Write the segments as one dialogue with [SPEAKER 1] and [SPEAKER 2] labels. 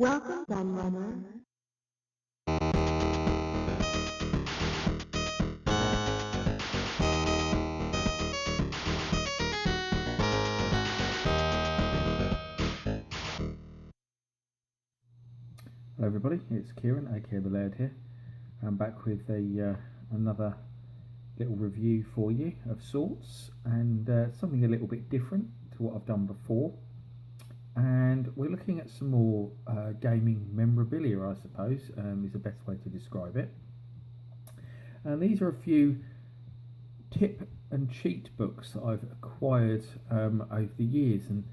[SPEAKER 1] Welcome, Gunrunner.
[SPEAKER 2] Hello everybody, it's Kieran, aka the Laird here. I'm back with another little review for you of sorts, and something a little bit different to what I've done before. And we're looking at some more gaming memorabilia, I suppose, is the best way to describe it. And these are a few tip and cheat books that I've acquired over the years, and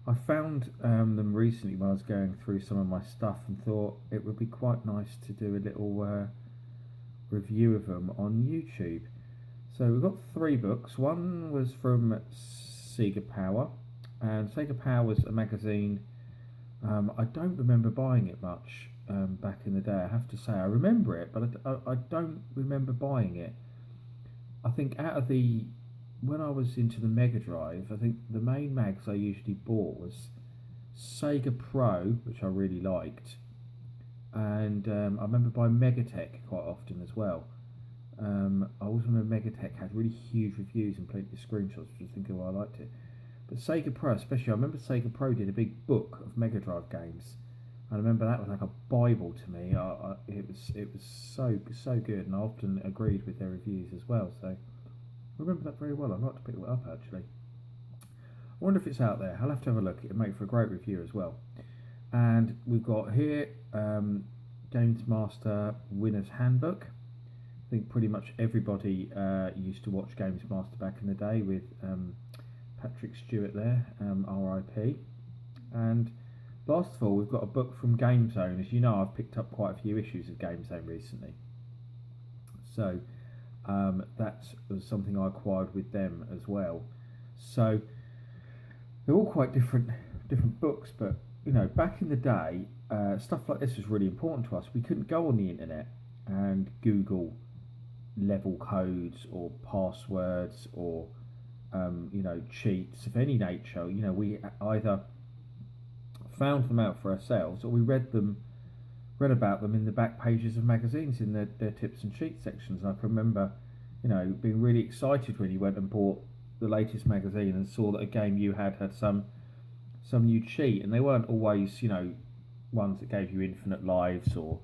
[SPEAKER 2] I found them recently when I was going through some of my stuff and thought it would be quite nice to do a little review of them on YouTube. So we've got three books. One was from Sega Power, and Sega Power was a magazine. I don't remember buying it much back in the day, I have to say. I remember it, but I don't remember buying it. I think out of the when I was into the Mega Drive, I think the main mags I usually bought was Sega Pro, which I really liked, and I remember buying Megatech quite often as well. I always remember Megatech had really huge reviews and plenty of screenshots, which I think I liked it. But Sega Pro, especially, I remember Sega Pro did a big book of Mega Drive games. I remember that was like a bible to me. It was so good, and I often agreed with their reviews as well. So I remember that very well. I'd like to pick it up actually. I wonder if it's out there. I'll have to have a look. It'd make for a great review as well. And we've got here Games Master Winner's Handbook. I think pretty much everybody used to watch Games Master back in the day with Patrick Stewart there, RIP. And last of all, we've got a book from Game Zone. As you know, I've picked up quite a few issues of Game Zone recently. So that was something I acquired with them as well. So they're all quite different books, but you know, back in the day, stuff like this was really important to us. We couldn't go on the internet and Google level codes or passwords or cheats of any nature. You know, we either found them out for ourselves or we read about them in the back pages of magazines in their tips and cheat sections. And I can remember, being really excited when you went and bought the latest magazine and saw that a game you had some new cheat, and they weren't always, ones that gave you infinite lives or,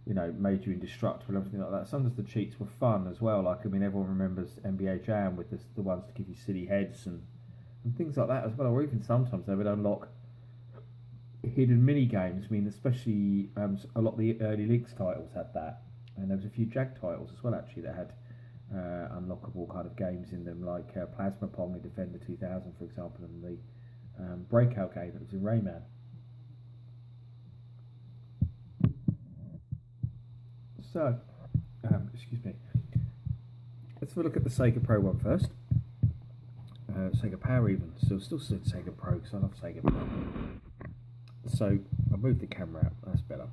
[SPEAKER 2] made you indestructible and everything like that. Sometimes the cheats were fun as well. Like, I mean, everyone remembers NBA Jam with the ones to give you silly heads and things like that as well. Or even sometimes they would unlock hidden mini games. I mean, especially a lot of the early Leagues titles had that, and there was a few Jag titles as well actually that had unlockable kind of games in them, like Plasma Pong and Defender 2000, for example, and the Breakout game that was in Rayman. So, excuse me. Let's have a look at the Sega Pro one first. Sega Power even. Still said Sega Pro because I love Sega Pro. So, I'll move the camera out. That's better.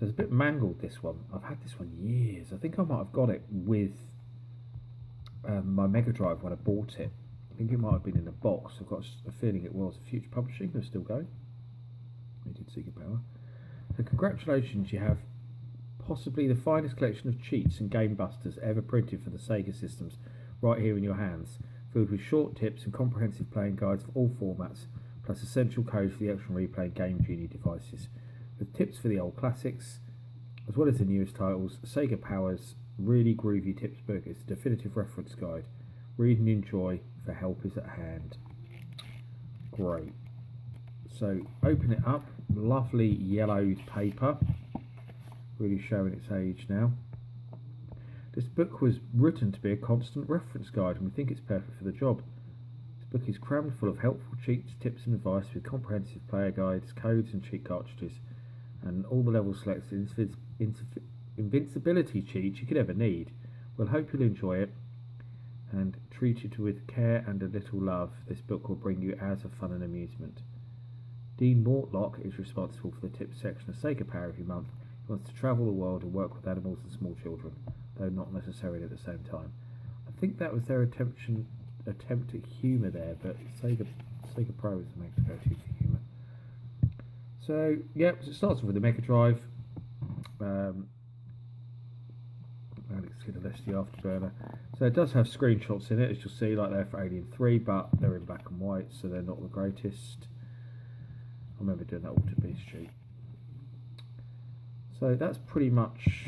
[SPEAKER 2] So it's a bit mangled, this one. I've had this one years. I think I might have got it with my Mega Drive when I bought it. I think it might have been in a box. I've got a feeling it was. Future Publishing, they're still going. They did Sega Power. So congratulations, you have possibly the finest collection of cheats and game busters ever printed for the Sega systems right here in your hands, filled with short tips and comprehensive playing guides for all formats, plus essential codes for the Action Replay and Game Genie devices, with tips for the old classics as well as the newest titles. Sega Power's really groovy tips book is a definitive reference guide. Read and enjoy, for help is at hand. Great. So open it up, lovely yellow paper, really showing its age now. This book was written to be a constant reference guide, and we think it's perfect for the job. This book is crammed full of helpful cheats, tips and advice with comprehensive player guides, codes and cheat cartridges, and all the level selected invincibility cheats you could ever need. We'll hope you'll enjoy it and treat it with care and a little love. This book will bring you hours of fun and amusement. Dean Mortlock is responsible for the tips section of Sega Power every month. He wants to travel the world and work with animals and small children, though not necessarily at the same time. I think that was their attempt at humour there, but Sega Pro is the main go-to for humour. So, yep, so it starts off with the Mega Drive. Alex going to list the afterburner. So it does have screenshots in it, as you'll see, like they're for Alien 3, but they're in black and white, so they're not the greatest. I remember doing that all to Beast Street. So that's pretty much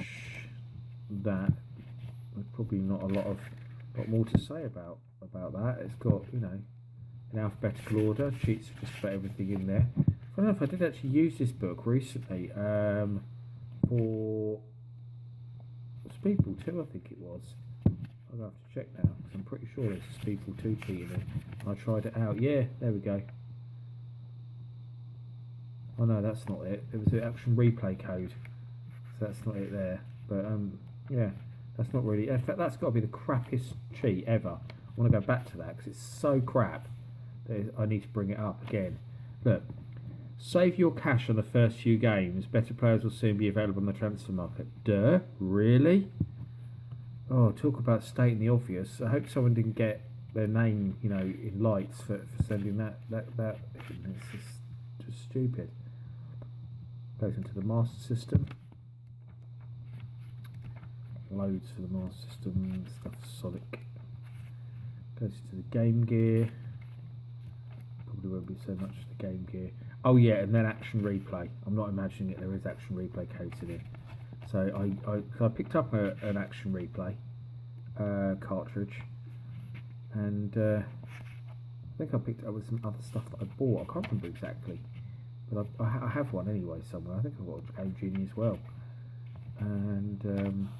[SPEAKER 2] that. There's probably not a lot more to say about that. It's got, you know, in alphabetical order, cheats for just about everything in there. I don't know if I did actually use this book recently for Speedball 2, I think it was. I'll have to check now, because I'm pretty sure there's a Speedball 2 cheat in it. I tried it out. Yeah, there we go. Oh no, that's not it. It was the action replay code. So that's not it there. But yeah, that's not really... In fact, that's got to be the crappiest cheat ever. I want to go back to that, because it's so crap that I need to bring it up again. Look. Save your cash on the first few games. Better players will soon be available on the transfer market. Duh? Really? Oh, talk about stating the obvious. I hope someone didn't get their name, you know, in lights for sending that. It's just stupid. Goes into the Master System. Loads for the Master System. Stuff Sonic. Goes to the Game Gear. Probably won't be so much the Game Gear. Oh yeah, and then action replay. I'm not imagining it. There is action replay codes in it. So I picked up an action replay cartridge, and I think I picked it up with some other stuff that I bought. I can't remember exactly, but I have one anyway somewhere. I think I've got a Game Genie as well, and I'm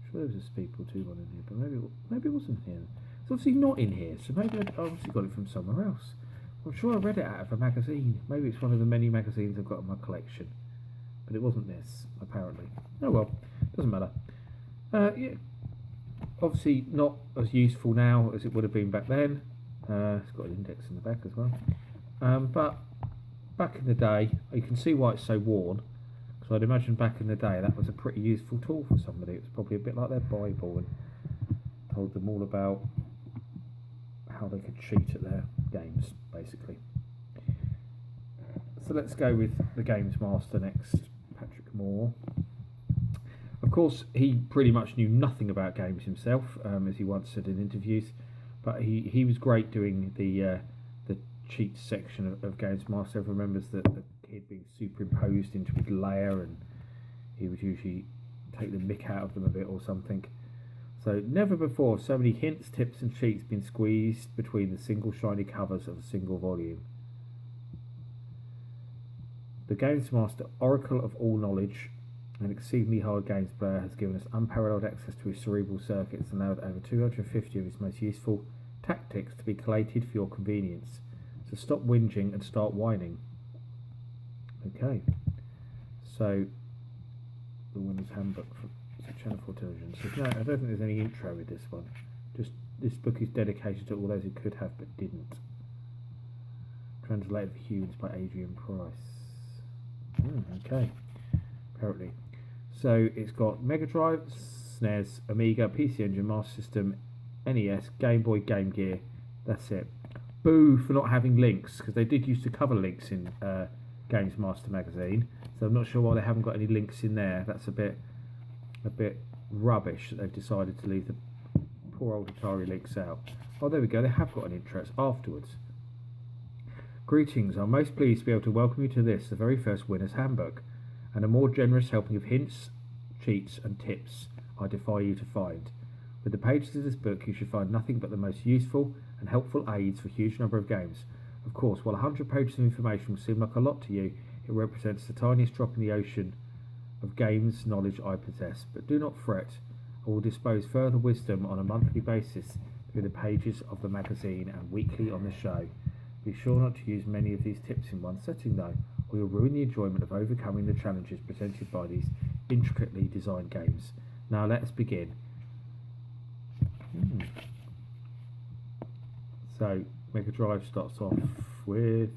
[SPEAKER 2] sure there was a Speedball 2 one in here, but maybe it wasn't here. It's obviously not in here, so maybe I obviously got it from somewhere else. I'm sure I read it out of a magazine. Maybe it's one of the many magazines I've got in my collection. But it wasn't this, apparently. Oh well, doesn't matter. Yeah, obviously not as useful now as it would have been back then. It's got an index in the back as well. But back in the day, you can see why it's so worn. So I'd imagine back in the day that was a pretty useful tool for somebody. It was probably a bit like their Bible and told them all about how they could cheat at their games, basically. So let's go with the Games Master next, Patrick Moore. Of course, he pretty much knew nothing about games himself, as he once said in interviews, but he was great doing the cheat section of Games Master. Everyone remembers that the kid being superimposed into his layer, and he would usually take the mick out of them a bit or something. So never before have so many hints, tips and cheats been squeezed between the single shiny covers of a single volume. The Games Master, oracle of all knowledge, an exceedingly hard games player, has given us unparalleled access to his cerebral circuits and allowed over 250 of his most useful tactics to be collated for your convenience. So stop whinging and start whining. Okay, so the winner's handbook for Channel 4 television. So no, I don't think there's any intro with this one. Just this book is dedicated to all those who could have but didn't. Translated for humans by Adrian Price. Okay, apparently. So it's got Mega Drive, SNES, Amiga, PC Engine, Master System, NES, Game Boy, Game Gear. That's it. Boo for not having links, because they did used to cover links in Games Master magazine. So I'm not sure why they haven't got any links in there. That's a bit rubbish that they've decided to leave the poor old Atari links out. Oh, there we go. They have got an intro. It's afterwards. Greetings. I'm most pleased to be able to welcome you to this, the very first winner's handbook, and a more generous helping of hints, cheats and tips I defy you to find. With the pages of this book you should find nothing but the most useful and helpful aids for a huge number of games. Of course, while 100 pages of information will seem like a lot to you, it represents the tiniest drop in the ocean of games knowledge I possess. But do not fret, I will dispose further wisdom on a monthly basis through the pages of the magazine and weekly on the show. Be sure not to use many of these tips in one setting though, or you'll ruin the enjoyment of overcoming the challenges presented by these intricately designed games. Now let us begin. So Mega Drive starts off with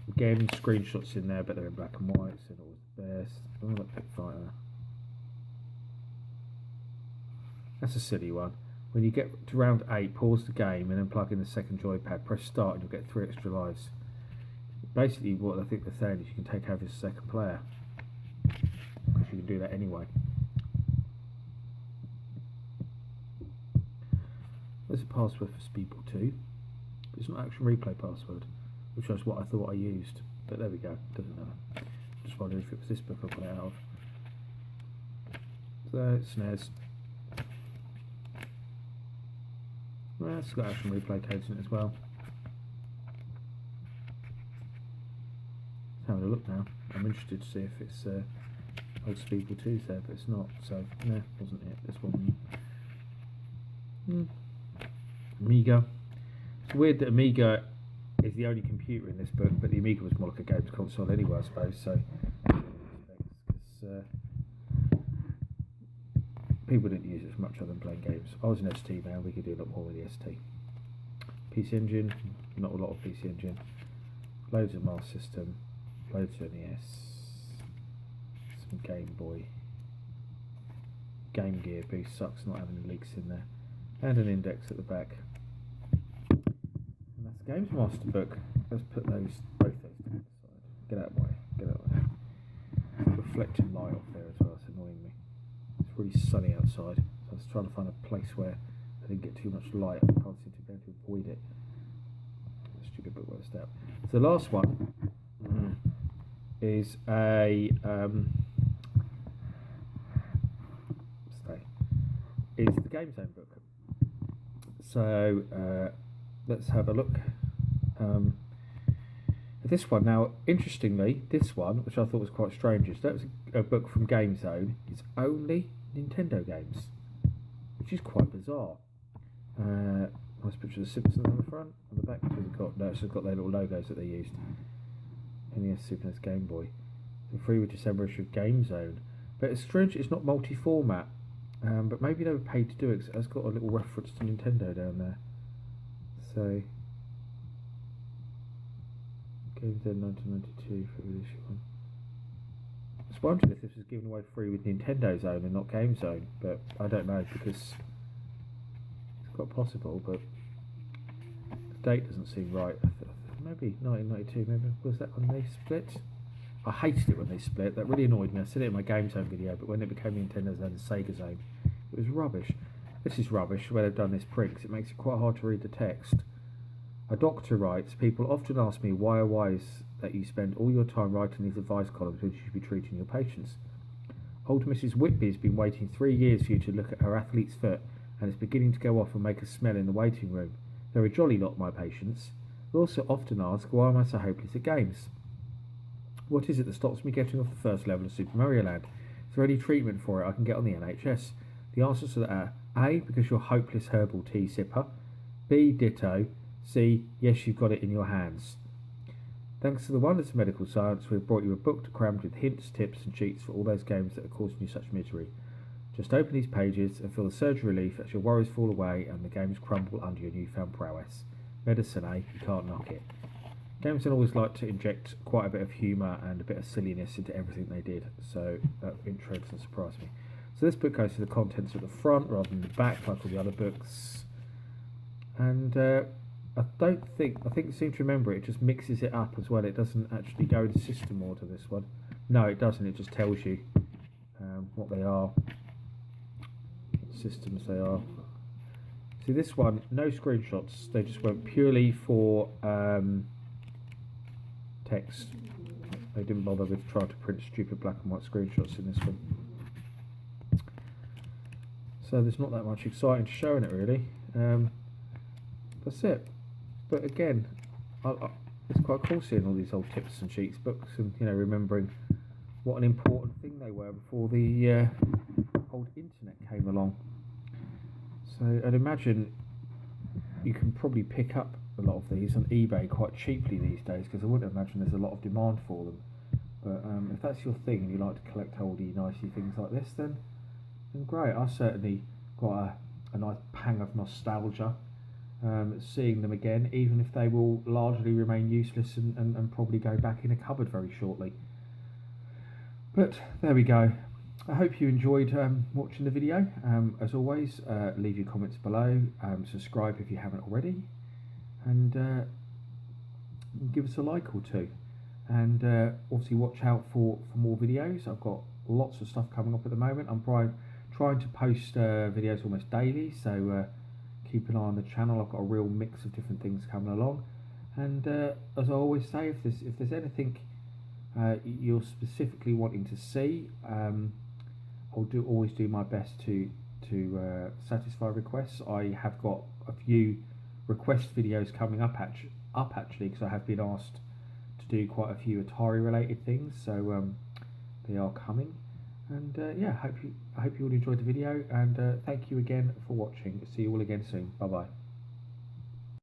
[SPEAKER 2] again screenshots in there, but they're in black and white, so it was the best. Oh, look, Pit Fighter. That's a silly one. When you get to round 8, pause the game and then plug in the second joypad, press start and you'll get 3 extra lives. Basically what I think they're saying is you can take over as a second player, because you can do that anyway. There's a password for Speedball 2, but it's not actually replay password, which was what I thought I used, but there we go, doesn't matter. Just wondering if it was this book I got it out of. So, snares. Well, it's got action replay codes in it as well. Having a look now. I'm interested to see if it's old Speedball 2's there, but it's not, so no, wasn't it, this one. Amiga. It's weird that Amiga is the only computer in this book, but the Amiga was more like a games console anyway, I suppose, so because people didn't use it as much other than playing games. I was an ST man, we could do a lot more with the ST. PC Engine, not a lot of PC Engine. Loads of Master System, loads of NES, some Game Boy. Game Gear boost sucks not having the leaks in there. And an index at the back. And that's the Games Master book. Let's put both those to the side. Get out of the way, get out of the way. Reflecting light off there as well, it's annoying me. It's really sunny outside, so I was trying to find a place where I didn't get too much light. I can't seem to be able to avoid it. Stupid book works out. So the last one is a is the Game Zone book. So let's have a look at this one. Now, interestingly, this one, which I thought was quite strange, is that was a book from Game Zone. It's only Nintendo games, which is quite bizarre. Nice picture of the Simpsons on the front, on the back. It's got their little logos that they used. NES, Super NES, Game Boy. The free with December issue of Game Zone, but it's strange. It's not multi-format. But maybe they were paid to do it, 'cause it's got a little reference to Nintendo down there. So, Game Zone 1992 for issue 1. I was wondering if this was given away free with Nintendo Zone and not Game Zone, but I don't know, because it's quite possible, but the date doesn't seem right. Maybe 1992, maybe was that when they split? I hated it when they split. That really annoyed me. I said it in my Game Zone video, but when it became Nintendo Zone and Sega Zone, it was rubbish. This is rubbish, where they've done this print, 'cause it makes it quite hard to read the text. A doctor writes, people often ask me why are wise that you spend all your time writing these advice columns when you should be treating your patients. Old Mrs. Whitby has been waiting 3 years for you to look at her athlete's foot, and it's beginning to go off and make a smell in the waiting room. They're a jolly lot, my patients. They also often ask, why am I so hopeless at games? What is it that stops me getting off the first level of Super Mario Land? Is there any treatment for it I can get on the NHS? The answers to that are A, because you're a hopeless herbal tea sipper. B, ditto. C, yes, you've got it in your hands. Thanks to the wonders of medical science, we've brought you a book crammed with hints, tips and cheats for all those games that are causing you such misery. Just open these pages and feel the surge of relief as your worries fall away and the games crumble under your newfound prowess. Medicine, eh? You can't knock it. Game Zone always like to inject quite a bit of humour and a bit of silliness into everything they did, so that intro doesn't surprise me. So this book goes to the contents at the front rather than the back like all the other books. And I think I seem to remember it just mixes it up as well. It doesn't actually go in system order, this one. No, it doesn't. It just tells you what they are, what systems they are. See, this one, no screenshots. They just went purely for text. They didn't bother with trying to print stupid black and white screenshots in this one. So there's not that much exciting to show in it, really. That's it. But again, it's quite cool seeing all these old tips and cheats books, and remembering what an important thing they were before the old internet came along. So I'd imagine you can probably pick up a lot of these on eBay quite cheaply these days, because I wouldn't imagine there's a lot of demand for them. But if that's your thing and you like to collect oldie nicey things like this, then great. I certainly got a nice pang of nostalgia seeing them again, even if they will largely remain useless and probably go back in a cupboard very shortly. But there we go. I hope you enjoyed watching the video. As always, leave your comments below, subscribe if you haven't already, and give us a like or two. And obviously watch out for more videos. I've got lots of stuff coming up at the moment. I'm trying to post videos almost daily, so keep an eye on the channel. I've got a real mix of different things coming along. And as I always say, if there's anything you're specifically wanting to see, I'll always do my best to satisfy requests. I have got a few request videos coming up actually, because I have been asked to do quite a few Atari related things, so they are coming. And yeah, I hope you all enjoyed the video, and thank you again for watching. See you all again soon. Bye bye.